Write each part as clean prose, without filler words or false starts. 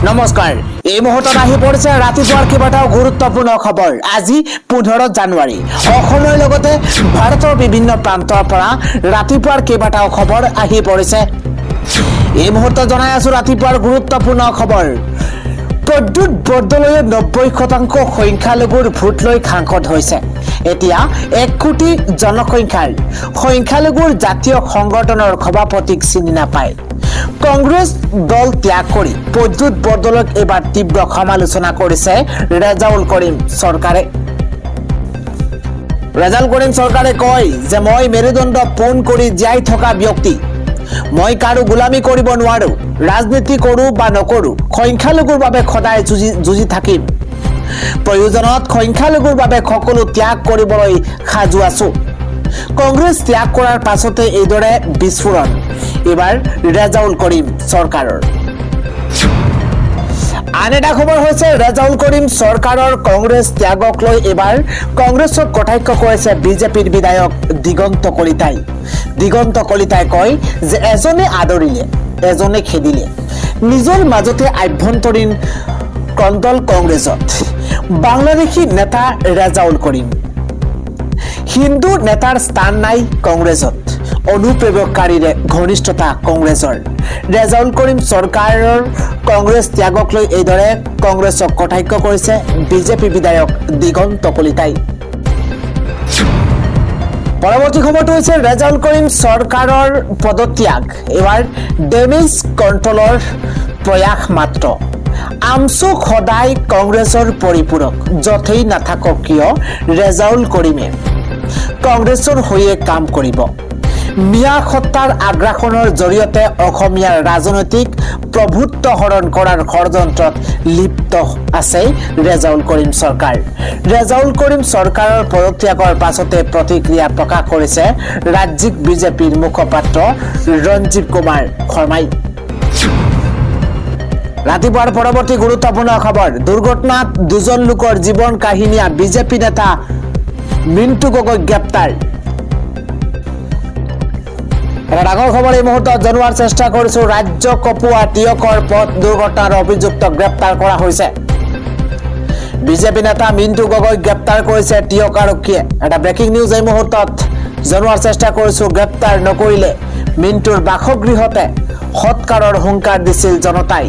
নমস্কাৰ এই মুহূৰ্তত আহি পৰিছে ৰাতিপুৱাৰ কেইবাটাও গুৰুত্বপূৰ্ণ খবৰ। আজি 15 জানুৱাৰী অসমৰ লগতে ভাৰতৰ বিভিন্ন প্ৰান্তৰ পৰা ৰাতিপুৱাৰ কেইবাটাও খবৰ আহি পৰিছে। এই মুহূৰ্তত জনাই আছো ৰাতিপুৱাৰ গুৰুত্বপূৰ্ণ খবৰ। প্ৰদ্যুৎ বৰদলৈয়ে 90% সংখ্যালঘুৰ ভোট লৈ সাংসদ হৈছে। এতিয়া 1 কোটি জনসংখ্যাৰ সংখ্যালঘুৰ জাতীয় সংগঠনৰ সভাপতিক চিনি নাপায়। কংগ্ৰেছ দল ত্যাগ কৰি প্ৰদ্যুৎ বৰদলৈক এবাৰ তীব্ৰ সমালোচনা কৰিছে ৰেজাউল কৰিম চৰকাৰে। ৰেজাউল কৰিম চৰকাৰে কয় যে মই মেৰুদণ্ড পোন কৰি জীয়াই থকা ব্যক্তি, মই কাৰো গোলামী কৰিব নোৱাৰো। ৰাজনীতি কৰো বা নকৰো, সংখ্যালঘুৰ বাবে সদায় যুঁজি থাকিম। প্ৰয়োজনত সংখ্যালঘুৰ বাবে সকলো ত্যাগ কৰিবলৈ সাজু আছো। কংগ্ৰেছ ত্যাগ কৰাৰ পাছতে এইদৰে বিস্ফোৰণ এবাৰ ৰেজাউল কৰিম চৰকাৰৰ। আন এটা খবৰ হৈছে ৰেজাউল কৰিম চৰকাৰৰ কংগ্ৰেছ ত্যাগক লৈ এবাৰ কংগ্ৰেছক কটাক্ষ কৰিছে বিজেপিৰ বিধায়ক দিগন্ত কলিতাই। দিগন্ত কলিতাই কয় যে এজনে আদৰিলে এজনে খেদিলে। নিজৰ মাজতে আভ্যন্তৰীণ কন্দল কংগ্ৰেছত। বাংলাদেশী নেতা ৰেজাউল কৰিম। হিন্দু নেতাৰ স্থান নাই কংগ্ৰেছত। অনুপ্ৰৱেশকাৰীৰে ঘনিষ্ঠতা কংগ্ৰেছৰ। ৰেজাউল কৰিম চৰকাৰৰ কংগ্ৰেছ ত্যাগক লৈ এইদৰে কংগ্ৰেছক কটাক্ষ কৰিছে বিজেপি বিধায়ক দিগন্ত কলিতাই। পৰৱৰ্তী খবৰটো হৈছে ৰেজাউল কৰিম চৰকাৰৰ পদত্যাগ এবাৰ ডেমেজ কণ্ট্ৰলৰ প্ৰয়াস মাত্ৰ। আমচু সদায় কংগ্ৰেছৰ পৰিপূৰক, য'তেই নাথাকক কিয় ৰেজাউল কৰিমে কংগ্ৰেছৰ হৈয়ে কাম কৰিব। মিয়া সত্তাৰ আগ্ৰাসনৰ জৰিয়তে অসমীয়াৰ ৰাজনৈতিক প্ৰভুত্ব হৰণ কৰাৰ ষড়যন্ত্ৰত লিপ্ত আছে ৰেজাউল কৰিম চৰকাৰ। ৰেজাউল কৰিম চৰকাৰৰ পদত্যাগৰ পাছতে প্ৰতিক্ৰিয়া প্ৰকাশ কৰিছে ৰাজ্যিক বিজেপিৰ মুখপাত্ৰ ৰঞ্জীৱ কুমাৰ শৰ্মাই। ৰাতিপুৱাৰ পৰৱৰ্তী গুৰুত্বপূৰ্ণ খবৰ। দুৰ্ঘটনাত 2জন লোকৰ জীৱন কাহিনীয়া বিজেপি নেতা মিণ্টু গগৈ গ্ৰেপ্তাৰ। এটা ডাঙৰ খবৰ এই মুহূৰ্তত জনোৱাৰ চেষ্টা কৰিছো। ৰাজ্য কপুৱা টিয়কৰ পথ দুৰ্ঘটনাৰ অভিযুক্ত গ্ৰেপ্তাৰ কৰা হৈছে। বিজেপি নেতা মিণ্টু গগৈক গ্ৰেপ্তাৰ কৰিছে টিয়ক আৰক্ষীয়ে। এটা ব্ৰেকিং নিউজ এই মুহূৰ্তত জনোৱাৰ চেষ্টা কৰিছো। গ্ৰেপ্তাৰ নকৰিলে মিণ্টুৰ বাসগৃহতে সৎকাৰৰ হুংকাৰ দিছিল জনতাই।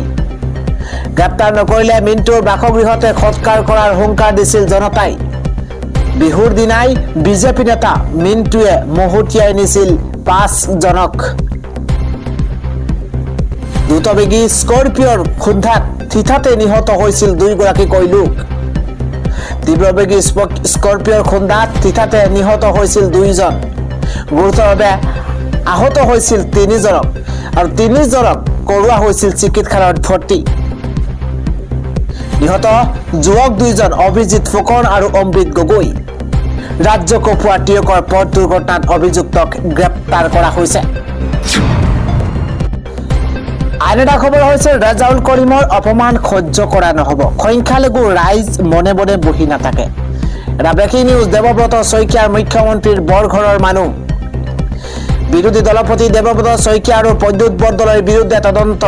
গ্ৰেপ্তাৰ নকৰিলে মিণ্টুৰ বাসগৃহতে সৎকাৰ কৰাৰ হুংকাৰ দিছিল জনতাই। বিহুৰ দিনাই বিজেপি নেতা মিণ্টুৱে মহতিয়াই নিছিল 5 জনক। দ্ৰুতবেগী স্কৰপিঅ'ৰ খুন্দাত থিতাতে নিহত হৈছিল 2গৰাকীকৈ লোক। তীব্ৰবেগী স্কৰপিঅ'ৰ খুন্দাত থিতাতে নিহত হৈছিল 2জন। গুৰুতৰভাৱে আহত হৈছিল 3জনক আৰু 3জনক কৰোৱা হৈছিল চিকিৎসালয়ত ভৰ্তি। নিহত যুৱক 2জন অভিজিত ফুকন আৰু অমৃত গগৈ। ৰাজ্য কপুৱা টিয়কৰ পথ দুৰ্ঘটনাত অভিযুক্তক গ্ৰেপ্তাৰ কৰা হৈছে। আন এটা খবৰ হৈছে ৰেজাউল কৰিমৰ অপমান সহ্য কৰা নহ'ব। সংখ্যালঘু ৰাইজ মনে মনে বহি নাথাকে। এটা ব্ৰেকিং নিউজ। দেৱব্ৰত শইকীয়াৰ মুখ্যমন্ত্ৰীৰ বৰঘৰৰ মানুহ। বিৰোধী দলপতি দেৱব্ৰত শইকীয়া আৰু প্ৰদ্যুৎ বৰদলৈৰ বিৰুদ্ধে তদন্ত।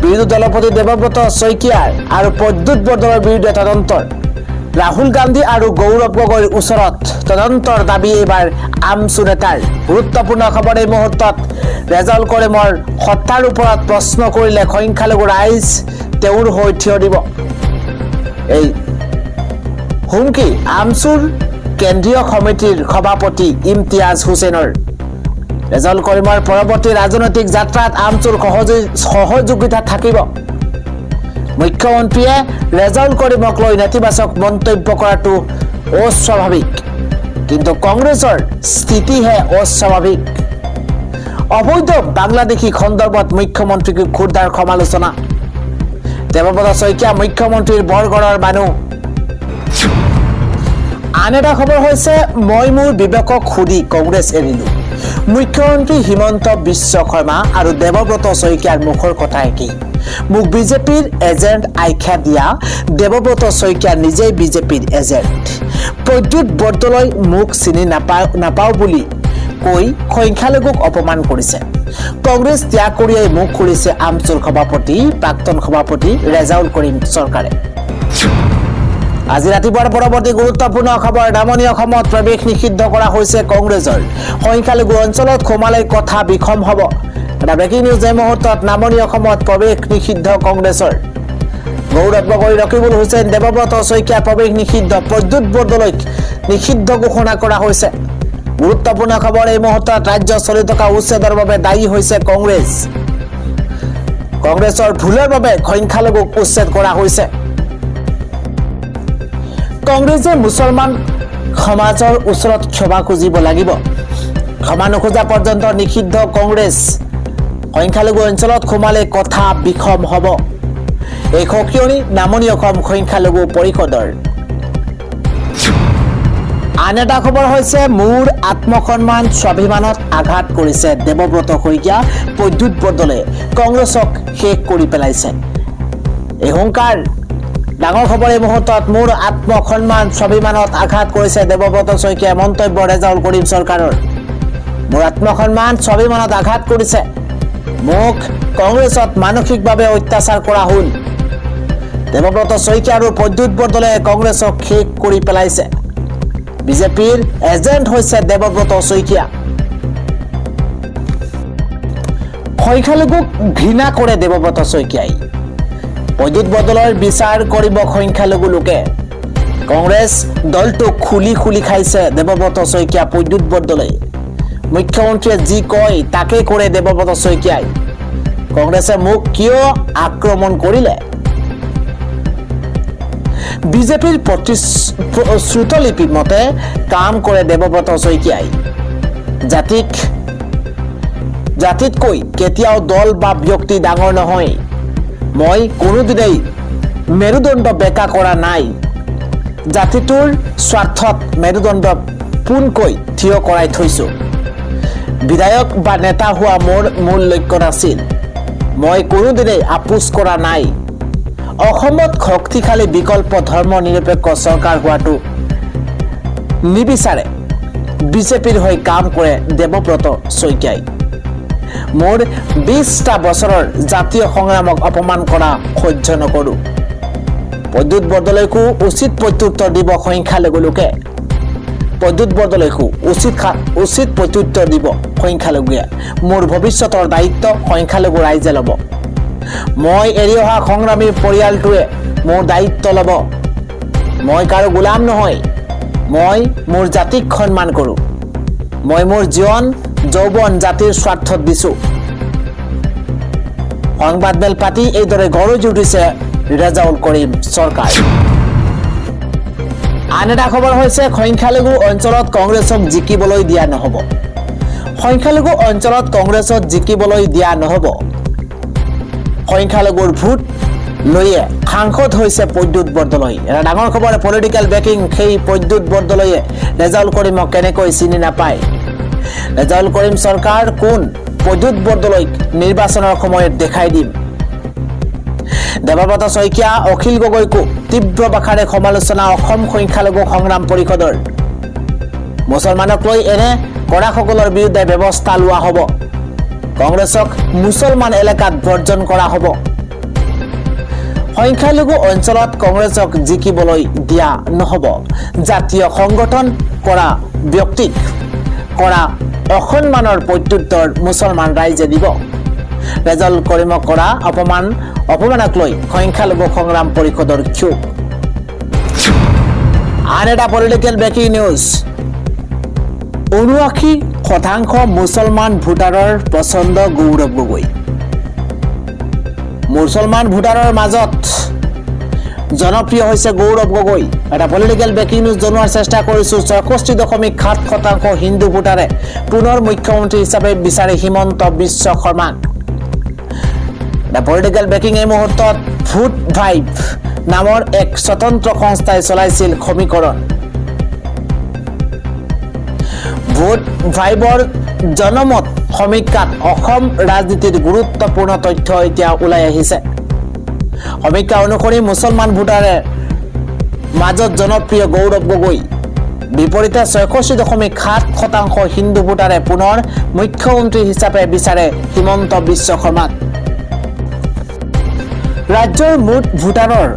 বিৰোধী দলপতি দেৱব্ৰত শইকীয়াৰ আৰু প্ৰদ্যুৎ বৰদলৈৰ বিৰুদ্ধে তদন্তৰ। ৰাহুল গান্ধী আৰু গৌৰৱ গগৈৰ ওচৰত তদন্তৰ দাবী এইবাৰ আমচু নেতাৰ। গুৰুত্বপূৰ্ণ খবৰ এই মুহূৰ্তত। ৰেজাউল কৰিমৰ হত্যাৰ ওপৰত প্ৰশ্ন কৰিলে সংখ্যালঘু ৰাইজ তেওঁৰ হৈ থিয় দিব। এই হুমকি আমচুৰ কেন্দ্ৰীয় সমিতিৰ সভাপতি ইমতিয়াজ হুছেইনৰ। ৰেজাউল কৰিমৰ পৰৱৰ্তী ৰাজনৈতিক যাত্ৰাত আমচুৰ সহযোগিতা থাকিব। মুখ্যমন্ত্ৰীয়ে ৰেজাউল কৰিমক লৈ নেতিবাচক মন্তব্য কৰাটো অস্বাভাৱিক, কিন্তু কংগ্ৰেছৰ স্থিতিহে অস্বাভাৱিক। অবৈধ বাংলাদেশী সন্দৰ্ভত মুখ্যমন্ত্ৰীক ক্ষুদ্ৰ সমালোচনা। দেৱব্ৰত শইকীয়া মুখ্যমন্ত্ৰীৰ বৰঘৰৰ মানুহ। আন এটা খবৰ হৈছে মই মোৰ বিবেকক সুধি কংগ্ৰেছ এৰিলো। মুখ্যমন্ত্ৰী হিমন্ত বিশ্ব শৰ্মা আৰু দেৱব্ৰত শইকীয়াৰ মুখৰ কথা একেই। মোক বিজেপিৰ এজেণ্ট আখ্যা দিয়া দেৱব্ৰত শইকীয়া নিজেই বিজেপিৰ এজেণ্ট। প্ৰদ্যুৎ বৰদলৈ মোক চিনি নাপাওঁ বুলি কৈ সংখ্যালঘুক অপমান কৰিছে। কংগ্ৰেছ ত্যাগ কৰিয়ে মুখ খুলিছে আমচুৰ সভাপতি প্ৰাক্তন সভাপতি ৰেজাউল কৰিম চৰকাৰে। আজি ৰাতিপুৱাৰ পৰৱৰ্তী গুৰুত্বপূৰ্ণ খবৰ। নামনি অসমত প্ৰৱেশ নিষিদ্ধ কৰা হৈছে কংগ্ৰেছৰ। সংখ্যালঘু অঞ্চলত সোমালে কথা বিষম হ'ব। এটা ব্ৰেকিং নিউজ এই মুহূৰ্তত। নামনি অসমত প্ৰৱেশ নিষিদ্ধ কংগ্ৰেছৰ। গৌৰৱ গগৈ, ৰকিবুল হুছেইন, দেৱব্ৰত শইকীয়াৰ প্ৰৱেশ নিষিদ্ধ। প্ৰদ্যুৎ বৰদলৈক নিষিদ্ধ ঘোষণা কৰা হৈছে। গুৰুত্বপূৰ্ণ খবৰ এই মুহূৰ্তত। ৰাজ্য চলি থকা উচ্ছেদৰ বাবে দায়ী হৈছে কংগ্ৰেছ। কংগ্ৰেছৰ ভুলৰ বাবে সংখ্যালঘুক উচ্ছেদ কৰা হৈছে। কংগ্ৰেছে মুছলমান সমাজৰ ওচৰত ক্ষমা খুজিব লাগিব। ক্ষমা নোখোজা পৰ্যন্ত নিষিদ্ধ কংগ্ৰেছ। সংখ্যালঘু অঞ্চলত সোমালে কথা বিষম হ'ব। এই সকিয়নি নামনি অসম সংখ্যালঘু পৰিষদৰ। আন এটা খবৰ হৈছে মোৰ আত্মসন্মান স্বাভিমানত আঘাত কৰিছে দেৱব্ৰত শইকীয়া, প্ৰদ্যুৎ বৰদলৈয়ে কংগ্ৰেছক শেষ কৰি পেলাইছে। এই হুংকাৰ ডাঙৰ খবৰ এই মুহূৰ্তত। মোৰ আত্মসন্মান স্বাভিমানত আঘাত কৰিছে দেৱব্ৰত শইকীয়াই। মন্তব্য ৰেজাউল কৰিম চৰকাৰৰ। মোৰ আত্মসন্মান স্বাভিমানত আঘাত কৰিছে। মোক কংগ্ৰেছত মানসিকভাৱে অত্যাচাৰ কৰা হ'ল। দেৱব্ৰত শইকীয়া আৰু প্ৰদ্যুৎ বৰদলৈয়ে কংগ্ৰেছক শেষ কৰি পেলাইছে। বিজেপিৰ এজেণ্ট হৈছে দেৱব্ৰত শইকীয়া। সংখ্যালঘুক ঘৃণা কৰে দেৱব্ৰত শইকীয়াই। প্ৰদ্যুৎ বৰদলৈৰ বিচাৰ কৰিব সংখ্যালঘু লোকে। কংগ্ৰেছ দলটোক খুলি খুলি খাইছে দেৱব্ৰত শইকীয়া, প্ৰদ্যুৎ বৰদলৈয়ে। মুখ্যমন্ত্ৰীয়ে যি কয় তাকে কৰে দেৱব্ৰত শইকীয়াই। কংগ্ৰেছে মোক কিয় আক্ৰমণ কৰিলে? বিজেপিৰ প্ৰতিশ্ৰুতলিপি মতে কাম কৰে দেৱব্ৰত শইকীয়াই। জাতিতকৈ কেতিয়াও দল বা ব্যক্তি ডাঙৰ নহয়। মই কোনোদিনেই মেৰুদণ্ড বেকা কৰা নাই। জাতিটোৰ স্বাৰ্থত মেৰুদণ্ড পোনকৈ থিয় কৰাই থৈছো। বিধায়ক বা নেতা হোৱা মোৰ মূল লক্ষ্য নাছিল। মই কোনোদিনেই আপোচ কৰা নাই। অসমত শক্তিশালী বিকল্প ধৰ্ম নিৰপেক্ষ চৰকাৰ হোৱাটো নিবিচাৰে বিজেপিৰ হৈ কাম কৰে দেৱব্ৰত শইকীয়াই। মোৰ 20টা বছৰৰ জাতীয় সংগ্ৰামক অপমান কৰা সহ্য নকৰো। প্ৰদ্যুৎ বৰদলৈকো উচিত প্ৰত্যুত্তৰ দিব সংখ্যালঘু লোকে। প্ৰদ্যুৎ বৰদলৈকো উচিত প্ৰত্যুত্তৰ দিব সংখ্যালঘুৱে। মোৰ ভৱিষ্যতৰ দায়িত্ব সংখ্যালঘু ৰাইজে ল'ব। মই এৰি অহা সংগ্ৰামী পৰিয়ালটোৱে মোৰ দায়িত্ব ল'ব। মই কাৰো গোলাম নহয়। মই মোৰ জাতিক সন্মান কৰোঁ। মই মোৰ জীৱন যৌৱন জাতিৰ স্বাৰ্থত দিছো। সংবাদমেল পাতি এইদৰে গৰজি উঠিছে ৰেজাউল কৰিম চৰকাৰ। আন এটা খবৰ হৈছে সংখ্যালঘু অঞ্চলত কংগ্ৰেছক জিকিবলৈ দিয়া নহ'ব। সংখ্যালঘু অঞ্চলত কংগ্ৰেছত জিকিবলৈ দিয়া নহ'ব। সংখ্যালঘুৰ ভোট লৈয়ে সাংসদ হৈছে প্ৰদ্যুৎ বৰদলৈ। এটা ডাঙৰ খবৰ, পলিটিকেল বেকিং। সেই প্ৰদ্যুৎ বৰদলৈয়ে ৰেজাউল কৰিমক কেনেকৈ চিনি নাপায়? ৰেজাউল কৰিম চৰকাৰ কোন? প্ৰদ্যুৎ বৰদলৈক নিৰ্বাচনৰ সময়ত দেখাই দিম। দেৱব্ৰত শইকীয়া, অখিল গগৈকো তীব্ৰ ভাষাৰে সমালোচনা অসম সংখ্যালঘু সংগ্ৰাম পৰিষদৰ। মুছলমানক লৈ এনে কৰাসকলৰ বিৰুদ্ধে ব্যৱস্থা লোৱা হ'ব। কংগ্ৰেছক মুছলমান এলেকাত বৰ্জন কৰা হ'ব। সংখ্যালঘু অঞ্চলত কংগ্ৰেছক জিকিবলৈ দিয়া নহ'ব। জাতীয় সংগঠন কৰা ব্যক্তিক কৰা অসন্মানৰ প্ৰত্যুত্তৰ মুছলমান ৰাইজে দিব। ৰেজাউল কৰিমক কৰা অপমানক লৈ সংখ্যালঘু সংগ্ৰাম পৰিষদৰ ক্ষোভ। আন এটা পলিটিকেল ব্ৰেকিং নিউজ। ৭৯% মুছলমান ভোটাৰৰ পচন্দ গৌৰৱ গগৈ। মুছলমান ভোটাৰৰ মাজত জনপ্ৰিয় হৈছে গৌৰৱ গগৈ। এটা পলিটিকেল ব্ৰেকিং নিউজ জনোৱাৰ চেষ্টা কৰিছো। ৬৬.৭% হিন্দু ভোটাৰে পুনৰ মুখ্যমন্ত্ৰী হিচাপে বিচাৰে হিমন্ত বিশ্ব শৰ্মাক। এটা পলিটিকেল ব্ৰেকিং এই মুহূৰ্তত। ভোট ভাইব নামৰ এক স্বতন্ত্ৰ সংস্থাই চলাইছিল সমীকৰণ। ভোট ভাইবৰ জনমত সমীক্ষাত অসম ৰাজনীতিৰ গুৰুত্বপূৰ্ণ তথ্য এতিয়া ওলাই আহিছে। সমীক্ষা অনুসৰি মুছলমান ভোটাৰে মাজত জনপ্ৰিয় গৌৰৱ গগৈ। বিপৰীতে 66.7% হিন্দু ভোটাৰে পুনৰ মুখ্যমন্ত্ৰী হিচাপে বিচাৰে হিমন্ত বিশ্ব শৰ্মাক। ৰাজ্যৰ মুঠ ভোটাৰৰ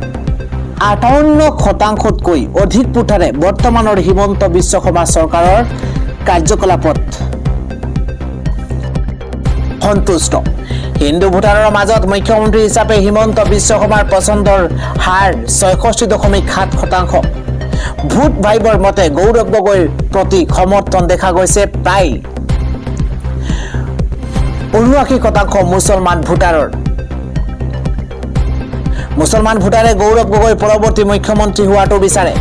58%তকৈ অধিক ভোটাৰে বৰ্তমানৰ হিমন্ত বিশ্ব শৰ্মা চৰকাৰৰ কাৰ্যকলাপত সন্তুষ্ট। হিন্দু ভোটাৰৰ মাজত মুখ্যমন্ত্ৰী হিচাপে হিমন্ত বিশ্ব শৰ্মাৰ পচন্দৰ হাৰ 66.7%। ভোট ভাইবৰ মতে গৌৰৱ গগৈৰ প্ৰতি সমৰ্থন দেখা গৈছে প্ৰায় 79% মুছলমান ভোটাৰৰ। মুছলমান ভোটাৰে গৌৰৱ গগৈ পৰৱৰ্তী মুখ্যমন্ত্ৰী হোৱাটো বিচাৰে।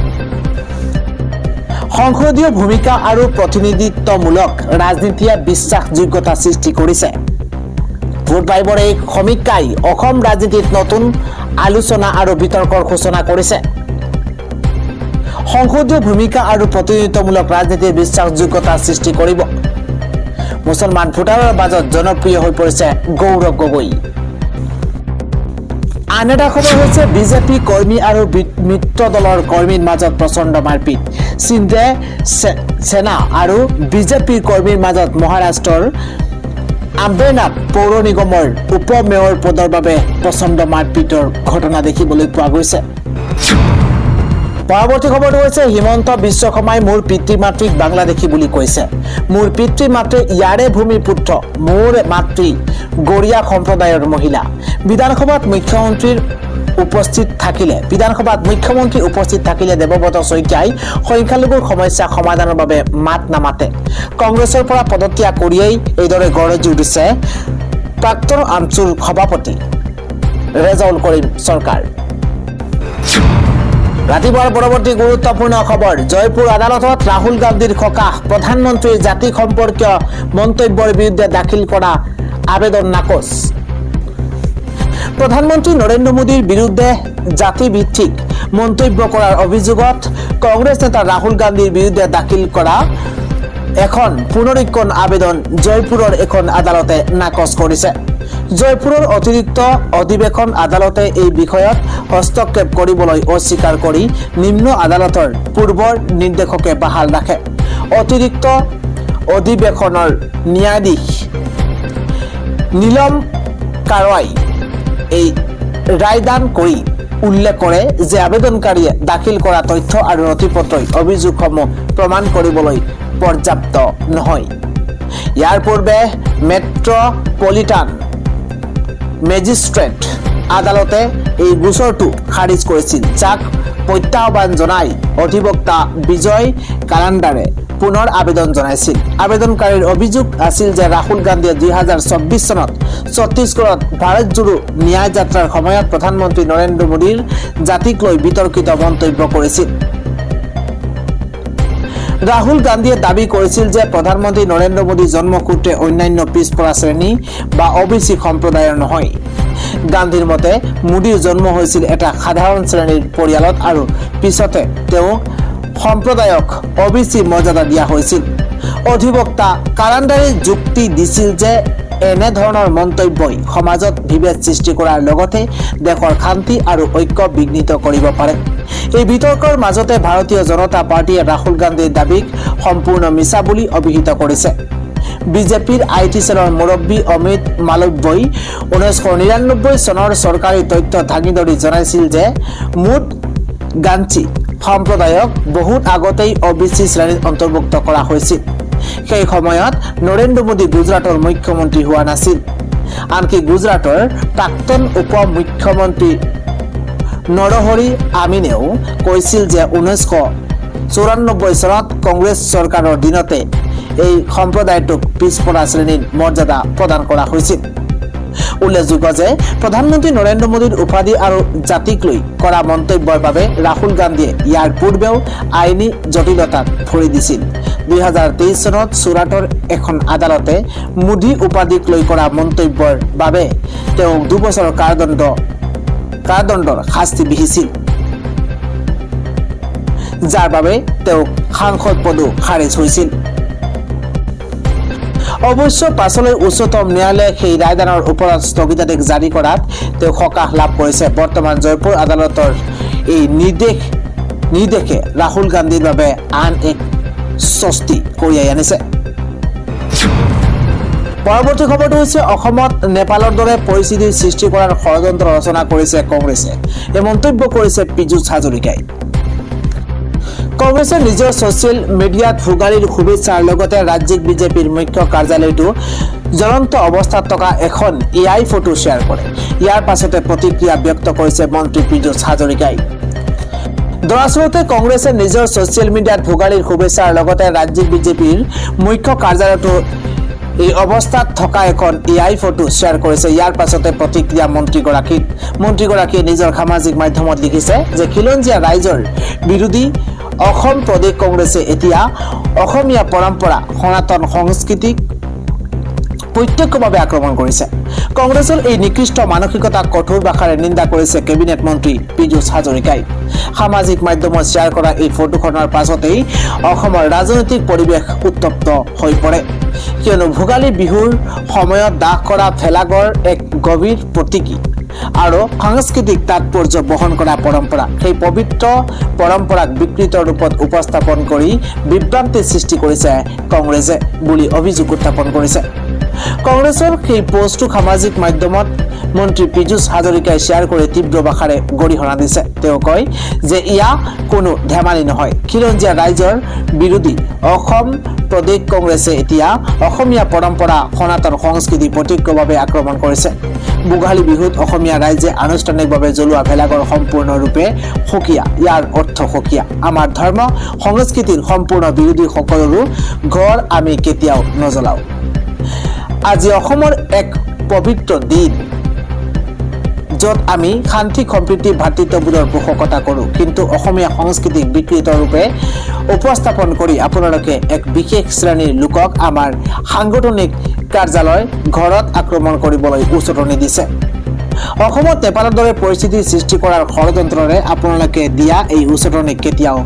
সংসদীয় ভূমিকা আৰু প্ৰতিনিধিত্বমূলক ৰাজনীতিয়ে বিশ্বাসযোগ্যতা সৃষ্টি কৰিছে। ভোট ভাইবৰ এই সমীক্ষাই অসম ৰাজনীতিত নতুন আলোচনা আৰু বিতৰ্কৰ সূচনা কৰিছে। সংসদীয় ভূমিকা আৰু প্ৰতিনিধিত্বমূলক ৰাজনীতিৰ বিশ্বাসযোগ্যতা সৃষ্টি কৰিব। মুছলমান ভোটাৰৰ মাজত জনপ্ৰিয় হৈ পৰিছে গৌৰৱ গগৈ। আন এটা খবৰ হৈছে বিজেপি কৰ্মী আৰু মিত্ৰ দলৰ কৰ্মীৰ মাজত প্ৰচণ্ড মাৰপিট। শিন্দে সেনা আৰু বিজেপিৰ কৰ্মীৰ মাজত মহাৰাষ্ট্ৰৰ আম্বেনাথ পৌৰ নিগমৰ উপ মেয়ৰ পদৰ বাবে প্ৰচণ্ড মাৰপিটৰ ঘটনা দেখিবলৈ পোৱা গৈছে। পৰৱৰ্তী খবৰটো হৈছে হিমন্ত বিশ্ব শৰ্মাই মোৰ পিতৃ মাতৃক বাংলাদেশী বুলি কৈছে। মোৰ পিতৃ মাতৃ ইয়াৰে ভূমিৰ পুত্ৰ, মোৰ মাতৃ গৰীয়া সম্প্ৰদায়ৰ মহিলা। বিধানসভাত মুখ্যমন্ত্ৰী উপস্থিত থাকিলে দেৱব্ৰত শইকীয়াই সংখ্যালঘুৰ সমস্যা সমাধানৰ বাবে মাত নামাতে। কংগ্ৰেছৰ পৰা পদত্যাগ কৰিয়েই এইদৰে গৰজি উঠিছে প্ৰাক্তন আমচুৰ সভাপতি ৰেজাউল কৰিম চৰকাৰ। ৰাতিপুৱাৰ পৰৱৰ্তী গুৰুত্বপূৰ্ণ খবৰ, জয়পুৰ আদালতত ৰাহুল গান্ধীৰ সকাহ। প্ৰধানমন্ত্ৰীৰ জাতি সম্পৰ্কীয় মন্তব্যৰ বিৰুদ্ধে দাখিল কৰা আবেদন নাকচ। প্ৰধানমন্ত্ৰী নৰেন্দ্ৰ মোদীৰ বিৰুদ্ধে জাতিভিত্তিক মন্তব্য কৰাৰ অভিযোগত কংগ্ৰেছ নেতা ৰাহুল গান্ধীৰ বিৰুদ্ধে দাখিল কৰা এখন পুনৰীক্ষণ আবেদন জয়পুৰৰ এখন আদালতে নাকচ কৰিছে। জয়পুৰৰ অতিৰিক্ত অধিৱেশন আদালতে এই বিষয়ত হস্তক্ষেপ কৰিবলৈ অস্বীকাৰ কৰি নিম্ন আদালতৰ পূৰ্বৰ নিৰ্দেশকে বাহাল ৰাখে। অতিৰিক্ত অধিৱেশনৰ ন্যায়াধীশ নীলম কাৰৱাই এই ৰায়দান কৰি উল্লেখ কৰে যে আবেদনকাৰীয়ে দাখিল কৰা তথ্য আৰু নথিপত্ৰই অভিযোগসমূহ প্ৰমাণ কৰিবলৈ পৰ্যাপ্ত নহয়। ইয়াৰ পূৰ্বে মেট্ৰপলিটান মেজিষ্ট্ৰেট আদালতে এই গোচৰটো খাৰিজ কৰিছিল, যাক প্ৰত্যাহ্বান জনাই অধিবক্তা বিজয় কালাণ্ডাৰে পুনৰ আবেদন জনাইছিল। আবেদনকাৰীৰ অভিযোগ আছিল যে ৰাহুল গান্ধীয়ে 2024 চনত ছত্তীশগড়ত ভাৰত জোড়ো ন্যায় যাত্ৰাৰ সময়ত প্ৰধানমন্ত্ৰী নৰেন্দ্ৰ মোদীৰ জাতিক লৈ বিতৰ্কিত মন্তব্য কৰিছিল। ৰাহুল গান্ধীয়ে দাবী কৰিছিল যে প্ৰধানমন্ত্ৰী নৰেন্দ্ৰ মোদী জন্মসূত্ৰে অন্যান্য পিছপৰা শ্ৰেণী বা OBC সম্প্ৰদায়ৰ নহয়। গান্ধীৰ মতে মোদীৰ জন্ম হৈছিল এটা সাধাৰণ শ্ৰেণীৰ পৰিয়ালত আৰু পিছতে তেওঁ সম্প্ৰদায়ক OBC মৰ্যাদা দিয়া হৈছিল। অধিবক্তা কালাণ্ডাৰে যুক্তি দিছিল যে এনেধৰণৰ মন্তব্যই সমাজত বিভেদ সৃষ্টি কৰাৰ লগতে দেশৰ শান্তি আৰু ঐক্য বিঘ্নিত কৰিব পাৰে। এই বিতৰ্কৰ মাজতে ভাৰতীয় জনতা পাৰ্টিয়ে ৰাহুল গান্ধীৰ দাবীক সম্পূৰ্ণ মিছা বুলি অভিহিত কৰিছে। বিজেপিৰ IT সেলৰ মুৰব্বী অমিত মালব্যই 1999 চনৰ চৰকাৰী তথ্য দাঙি ধৰি জনাইছিল যে মুঠ গাঞ্চি সম্প্ৰদায়ক বহুত আগতেই OBC শ্ৰেণীত অন্তৰ্ভুক্ত কৰা হৈছিল। সেই সময়ত নৰেন্দ্ৰ মোদী গুজৰাটৰ মুখ্যমন্ত্ৰী হোৱা নাছিল। আনকি গুজৰাটৰ প্ৰাক্তন উপ মুখ্যমন্ত্ৰী নৰহৰি আমিনেও কৈছিল যে 1994 চনত কংগ্ৰেছ চৰকাৰৰ দিনতে এই সম্প্ৰদায়টোক পিছপৰা শ্ৰেণীৰ মৰ্যাদা প্ৰদান কৰা হৈছিল। উল্লেখযোগ্য যে প্ৰধানমন্ত্ৰী নৰেন্দ্ৰ মোদীৰ উপাধি আৰু জাতিক লৈ কৰা মন্তব্যৰ বাবে ৰাহুল গান্ধীয়ে ইয়াৰ পূৰ্বেও আইনী জটিলতাত ভৰি দিছিল। 2023 চনত চুৰাটৰ এখন আদালতে মোদী উপাধিক লৈ কৰা মন্তব্যৰ বাবে তেওঁক 2 বছৰৰ কাৰাদণ্ডৰ শাস্তি বিহিছিল, যাৰ বাবে তেওঁক সাংসদ পদো খাৰিজ হৈছিল। অৱশ্য পাছলৈ উচ্চতম ন্যায়ালয়ে সেই ৰায়দানৰ ওপৰত স্থগিতাদেশ জাৰি কৰাত তেওঁ সকাহ লাভ কৰিছে। বৰ্তমান জয়পুৰ আদালতৰ এই নিৰ্দেশ নিৰ্দেশে ৰাহুল গান্ধীৰ বাবে আন এক স্বস্তি কঢ়িয়াই আনিছে। পৰৱৰ্তী খবৰটো হৈছে অসমত নেপালৰ দৰে পৰিস্থিতিৰ সৃষ্টি কৰাৰ ষড়যন্ত্ৰ ৰচনা কৰিছে কংগ্ৰেছে। এই মন্তব্য কৰিছে পীযুষ হাজৰিকাই। কংগ্ৰেছে নিজৰ ছ'চিয়েল মিডিয়াত ভোগালীৰ শুভেচ্ছাৰ লগতে ৰাজ্যিক বিজেপিৰ মুখ্য কাৰ্যালয়টো জ্বলন্ত অৱস্থাত থকা এখন এআই ফটো শ্বেয়াৰ কৰে। ইয়াৰ পাছতে প্ৰতিক্ৰিয়া ব্যক্ত কৰিছে মন্ত্ৰী পীযুষ হাজৰিকাই। দৰাচলতে কংগ্ৰেছে নিজৰ ছ'চিয়েল মিডিয়াত ভোগালীৰ শুভেচ্ছাৰ লগতে ৰাজ্যিক বিজেপিৰ মুখ্য কাৰ্যালয়টো এই অৱস্থাত থকা এখন এআই ফটো শ্বেয়াৰ কৰিছে। ইয়াৰ পাছতে প্ৰতিক্ৰিয়া মন্ত্ৰীগৰাকীয়ে নিজৰ সামাজিক মাধ্যমত লিখিছে যে খিলঞ্জীয়া ৰাইজৰ বিৰোধী অসম প্ৰদেশ কংগ্ৰেছে এতিয়া অসমীয়া পৰম্পৰা সনাতন সংস্কৃতিক প্ৰত্যক্ষভাৱে আক্ৰমণ কৰিছে। কংগ্ৰেছৰ এই নিকৃষ্ট মানসিকতাক কঠোৰ ভাষাৰে নিন্দা কৰিছে কেবিনেট মন্ত্ৰী পীযুষ হাজৰিকাই। সামাজিক মাধ্যমত শ্বেয়াৰ কৰা এই ফটোখনৰ পাছতেই অসমৰ ৰাজনৈতিক পৰিৱেশ উত্তপ্ত হৈ পৰে, কিয়নো ভোগালী বিহুৰ সময়ত দাহ কৰা ভেলাঘৰ এক গভীৰ প্ৰতীকী আৰু সাংস্কৃতিক তাৎপৰ্য বহন কৰা পৰম্পৰা। সেই পবিত্ৰ পৰম্পৰাক বিকৃত ৰূপত উপস্থাপন কৰি বিভ্ৰান্তিৰ সৃষ্টি কৰিছে কংগ্ৰেছে বুলি অভিযোগ উত্থাপন কৰিছে। কংগ্ৰেছৰ সেই পোষ্টটো সামাজিক মাধ্যমত মন্ত্ৰী পীযুষ হাজৰিকাই শ্বেয়াৰ কৰি তীব্ৰ ভাষাৰে গৰিহণা দিছে। তেওঁ কয় যে ইয়া কোনো ধেমালি নহয়। খিলঞ্জীয়া ৰাইজৰ বিৰোধী অসম প্ৰদেশ কংগ্ৰেছে এতিয়া অসমীয়া পৰম্পৰা সনাতন সংস্কৃতি প্ৰত্যক্ষভাৱে আক্ৰমণ কৰিছে। ভোগালী বিহুত অসমীয়া ৰাইজে আনুষ্ঠানিকভাৱে জ্বলোৱা ভেলাঘৰ সম্পূৰ্ণৰূপে সুকীয়া। ইয়াৰ অৰ্থ সুকীয়া। আমাৰ ধৰ্ম সংস্কৃতিৰ সম্পূৰ্ণ বিৰোধী সকলৰো ঘৰ আমি কেতিয়াও নজ্বলাওঁ। আজি অসমৰ এক পবিত্ৰ দিন, য'ত আমি শান্তি সম্প্ৰীতি ভাতৃত্ববোধৰ পোষকতা কৰোঁ, কিন্তু অসমীয়া সংস্কৃতিক বিকৃত ৰূপে উপস্থাপন কৰি আপোনালোকে এক বিশেষ শ্ৰেণীৰ লোকক আমাৰ সাংগঠনিক কাৰ্যালয় ঘৰত আক্ৰমণ কৰিবলৈ উচতনি দিছে। অসমত নেপালৰ দৰে পৰিস্থিতিৰ সৃষ্টি কৰাৰ ষড়যন্ত্ৰৰে আপোনালোকে দিয়া এই উচতনি কেতিয়াও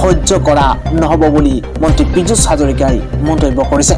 সহ্য কৰা নহ'ব বুলি মন্ত্ৰী পীযুষ হাজৰিকাই মন্তব্য কৰিছে।